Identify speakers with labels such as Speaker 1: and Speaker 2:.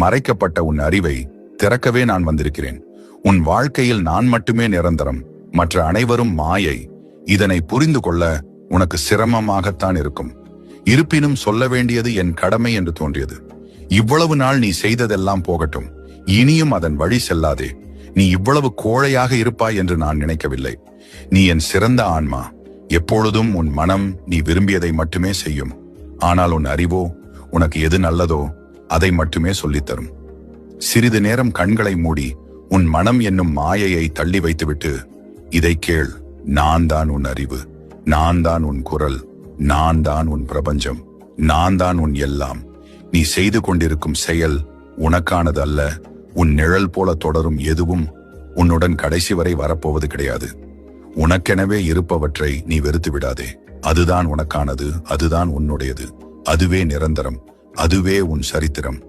Speaker 1: மறைக்கப்பட்ட உன் அறிவை திறக்கவே நான் வந்திருக்கிறேன். உன் வாழ்க்கையில் நான் மட்டுமே நிரந்தரம், மற்ற அனைவரும் மாயை. இதனை புரிந்து கொள்ள உனக்கு சிரமமாகத்தான் இருக்கும். இருப்பினும் சொல்ல வேண்டியது என் கடமை என்று தோன்றியது. இவ்வளவு நாள் நீ செய்ததெல்லாம் போகட்டும். இனியும் அதன் வழி செல்லாதே. நீ இவ்வளவு கோழையாக இருப்பாய் என்று நான் நினைக்கவில்லை. நீ என் சிறந்த ஆன்மா. எப்பொழுதும் உன் மனம் நீ விரும்பியதை மட்டுமே செய்யும். ஆனால் உன் அறிவோ உனக்கு எது நல்லதோ அதை மட்டுமே சொல்லித்தரும். சிறிது நேரம் கண்களை மூடி உன் மனம் என்னும் மாயையை தள்ளி வைத்துவிட்டு இதை கேள். நான் தான் உன் அறிவு, நான் தான் உன் குரல், நான் தான் உன் பிரபஞ்சம், நான் தான் உன் எல்லாம். நீ செய்து கொண்டிருக்கும் செயல் உனக்கானது அல்ல. உன் நிழல் போல தொடரும் எதுவும் உன்னுடன் கடைசி வரை வரப்போவது கிடையாது. உனக்கெனவே இருப்பவற்றை நீ வெறுத்து விடாதே. அதுதான் உனக்கானது, அதுதான் உன்னுடையது, அதுவே நிரந்தரம், அதுவே உன் சரித்திரம்.